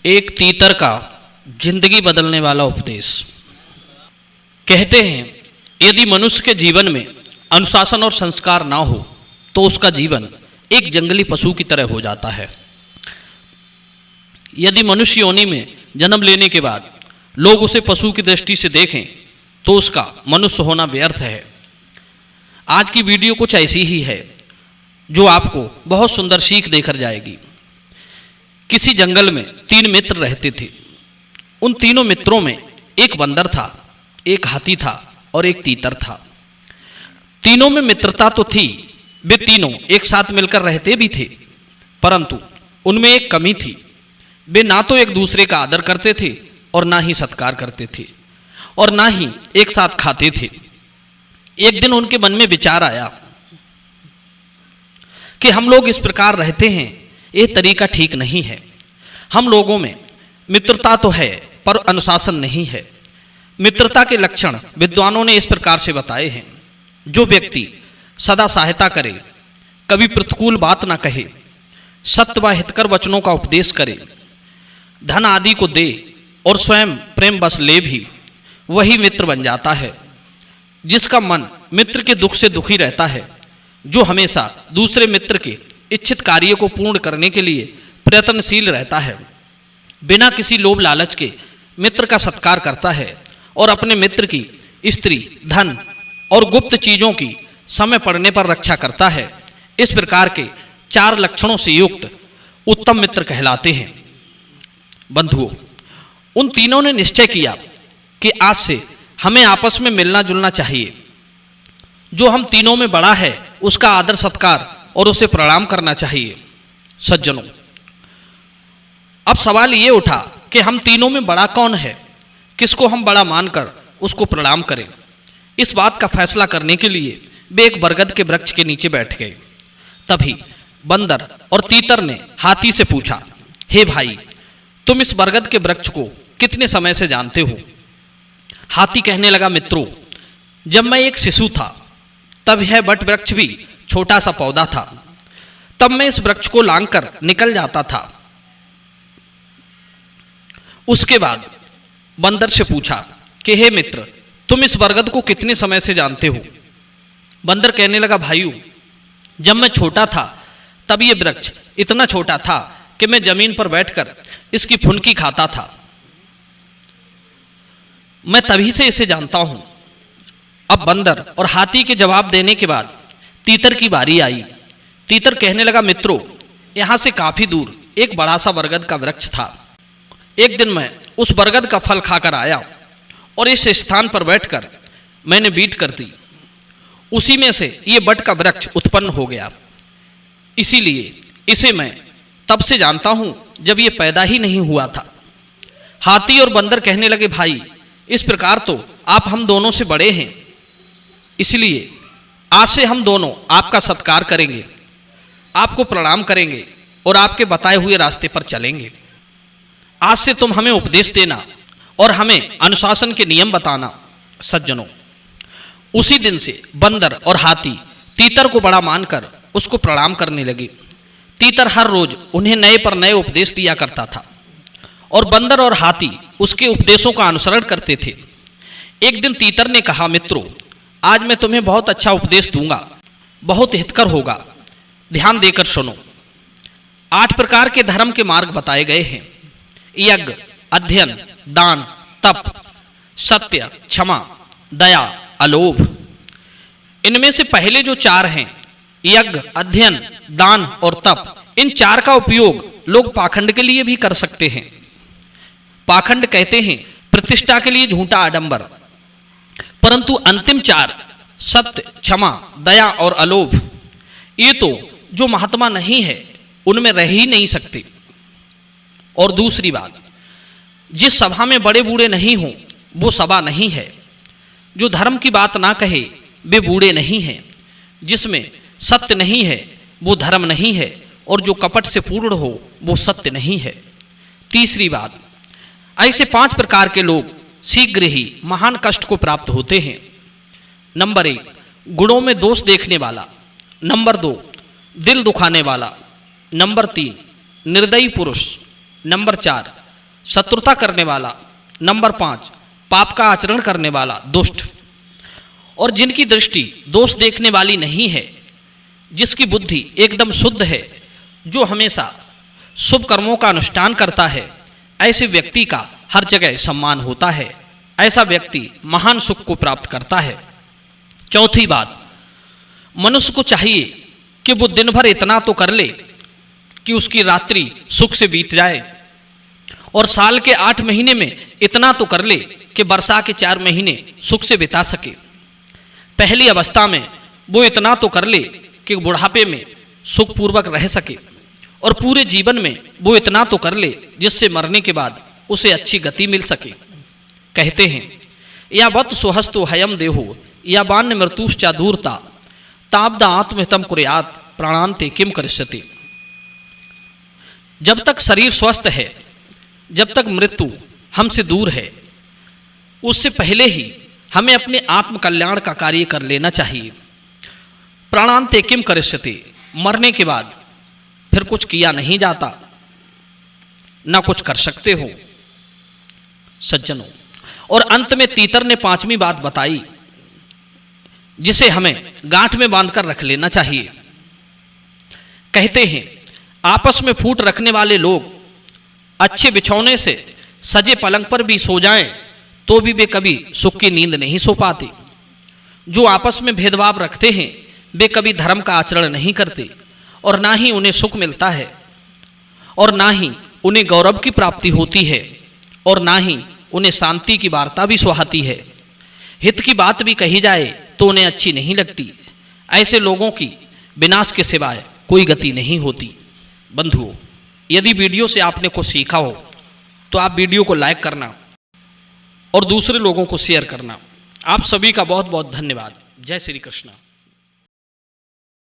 एक तीतर का जिंदगी बदलने वाला उपदेश। कहते हैं यदि मनुष्य के जीवन में अनुशासन और संस्कार ना हो तो उसका जीवन एक जंगली पशु की तरह हो जाता है। यदि मनुष्य योनि में जन्म लेने के बाद लोग उसे पशु की दृष्टि से देखें तो उसका मनुष्य होना व्यर्थ है। आज की वीडियो कुछ ऐसी ही है जो आपको बहुत सुंदर सीख देकर जाएगी। किसी जंगल में 3 मित्र रहते थे। उन तीनों मित्रों में एक बंदर था, एक हाथी था और एक तीतर था। तीनों में मित्रता तो थी, वे तीनों एक साथ मिलकर रहते भी थे, परंतु उनमें एक कमी थी। वे ना तो एक दूसरे का आदर करते थे और ना ही सत्कार करते थे और ना ही एक साथ खाते थे। एक दिन उनके मन में विचार आया कि हम लोग इस प्रकार रहते हैं, ये तरीका ठीक नहीं है। हम लोगों में मित्रता तो है पर अनुशासन नहीं है। मित्रता के लक्षण विद्वानों ने इस प्रकार से बताए हैं। जो व्यक्ति सदा सहायता करे, कभी प्रतिकूल बात ना कहे, सत्य व हितकर वचनों का उपदेश करे, धन आदि को दे और स्वयं प्रेम बस ले भी, वही मित्र बन जाता है। जिसका मन मित्र के दुख से दुखी रहता है, जो हमेशा दूसरे मित्र के इच्छित कार्य को पूर्ण करने के लिए प्रयत्नशील रहता है, बिना किसी लोभ लालच के मित्र का सत्कार करता है और अपने मित्र की स्त्री, धन और गुप्त चीजों की समय पड़ने पर रक्षा करता है, इस प्रकार के 4 लक्षणों से युक्त उत्तम मित्र कहलाते हैं। बंधुओं, उन तीनों ने निश्चय किया कि आज से हमें आपस में मिलना जुलना चाहिए। जो हम तीनों में बड़ा है उसका आदर सत्कार और उसे प्रणाम करना चाहिए। सज्जनों, अब सवाल ये उठा कि हम तीनों में बड़ा कौन है, किसको हम बड़ा मानकर उसको प्रणाम करें। इस बात का फैसला करने के लिए वे एक बरगद के वृक्ष के नीचे बैठ गए। तभी बंदर और तीतर ने हाथी से पूछा, हे भाई, तुम इस बरगद के वृक्ष को कितने समय से जानते हो? हाथी कहने लगा, मित्रों, जब मैं एक शिशु था तब यह बट वृक्ष भी छोटा सा पौधा था। तब मैं इस वृक्ष को लांघकर निकल जाता था। उसके बाद बंदर से पूछा कि हे मित्र, तुम इस बरगद को कितने समय से जानते हो? बंदर कहने लगा, भाइयों, जब मैं छोटा था तब ये वृक्ष इतना छोटा था कि मैं जमीन पर बैठकर इसकी फुनकी खाता था। मैं तभी से इसे जानता हूं। अब बंदर और हाथी के जवाब देने के बाद तीतर की बारी आई। तीतर कहने लगा, मित्रों, यहां से काफी दूर एक बड़ा सा बरगद का वृक्ष था। एक दिन मैं उस बरगद का फल खाकर आया और इस स्थान पर बैठकर मैंने बीट कर दी। उसी में से ये बट का वृक्ष उत्पन्न हो गया। इसीलिए इसे मैं तब से जानता हूं जब ये पैदा ही नहीं हुआ था। हाथी और बंदर कहने लगे, भाई, इस प्रकार तो आप हम दोनों से बड़े हैं, इसलिए आज से हम दोनों आपका सत्कार करेंगे, आपको प्रणाम करेंगे और आपके बताए हुए रास्ते पर चलेंगे। आज से तुम हमें उपदेश देना और हमें अनुशासन के नियम बताना। सज्जनों, उसी दिन से बंदर और हाथी तीतर को बड़ा मानकर उसको प्रणाम करने लगे। तीतर हर रोज उन्हें नए पर नए उपदेश दिया करता था और बंदर और हाथी उसके उपदेशों का अनुसरण करते थे। एक दिन तीतर ने कहा, मित्रों, आज मैं तुम्हें बहुत अच्छा उपदेश दूंगा, बहुत हितकर होगा, ध्यान देकर सुनो। 8 प्रकार के धर्म के मार्ग बताए गए हैं। यज्ञ, अध्ययन, दान, तप, सत्य, क्षमा, दया, अलोभ। इनमें से पहले जो 4 हैं, यज्ञ, अध्ययन, दान और तप, इन 4 का उपयोग लोग पाखंड के लिए भी कर सकते हैं। पाखंड कहते हैं प्रतिष्ठा के लिए झूठा आडंबर, परंतु अंतिम 4 सत्य, क्षमा, दया और अलोभ, ये तो जो महात्मा नहीं है उनमें रह ही नहीं सकते। और दूसरी बात, जिस सभा में बड़े बूढ़े नहीं हों वो सभा नहीं है। जो धर्म की बात ना कहे वे बूढ़े नहीं हैं। जिसमें सत्य नहीं है वो धर्म नहीं है और जो कपट से पूर्ण हो वो सत्य नहीं है। तीसरी बात, ऐसे 5 प्रकार के लोग शीघ्र ही महान कष्ट को प्राप्त होते हैं। नंबर 1, गुणों में दोष देखने वाला। नंबर 2, दिल दुखाने वाला। नंबर 3, निर्दयी पुरुष। नंबर 4, शत्रुता करने वाला। नंबर 5, पाप का आचरण करने वाला, दुष्ट। और जिनकी दृष्टि दोष देखने वाली नहीं है, जिसकी बुद्धि एकदम शुद्ध है, जो हमेशा शुभ कर्मों का अनुष्ठान करता है, ऐसे व्यक्ति का हर जगह सम्मान होता है। ऐसा व्यक्ति महान सुख को प्राप्त करता है। चौथी बात, मनुष्य को चाहिए कि वो दिन भर इतना तो कर ले कि उसकी रात्रि सुख से बीत जाए, और साल के 8 महीने में इतना तो कर ले कि वर्षा के 4 महीने सुख से बिता सके। पहली अवस्था में वो इतना तो कर ले कि बुढ़ापे में सुखपूर्वक रह सके, और पूरे जीवन में वो इतना तो कर ले जिससे मरने के बाद उसे अच्छी गति मिल सके। कहते हैं, या वत सुहस्तु हयम देहो या बान्य मृत्युश्चा दूरता ताब्द आत्महितम कुर्यात प्राणांते किम करिष्यति। जब तक शरीर स्वस्थ है, जब तक मृत्यु हमसे दूर है, उससे पहले ही हमें अपने आत्म कल्याण का कार्य कर लेना चाहिए। प्राणांते किम करिष्यति, मरने के बाद फिर कुछ किया नहीं जाता, ना कुछ कर सकते हो सज्जनों। और अंत में तीतर ने 5वीं बात बताई, जिसे हमें गांठ में बांधकर रख लेना चाहिए। कहते हैं, आपस में फूट रखने वाले लोग अच्छे बिछौने से सजे पलंग पर भी सो जाएं तो भी वे कभी सुख की नींद नहीं सो पाते। जो आपस में भेदभाव रखते हैं वे कभी धर्म का आचरण नहीं करते, और ना ही उन्हें सुख मिलता है, और ना ही उन्हें गौरव की प्राप्ति होती है, और ना ही उन्हें शांति की वार्ता भी सुहाती है। हित की बात भी कही जाए तो उन्हें अच्छी नहीं लगती। ऐसे लोगों की विनाश के सिवाय कोई गति नहीं होती। बंधुओं, यदि वीडियो से आपने कुछ सीखा हो तो आप वीडियो को लाइक करना और दूसरे लोगों को शेयर करना। आप सभी का बहुत बहुत धन्यवाद। जय श्री कृष्ण।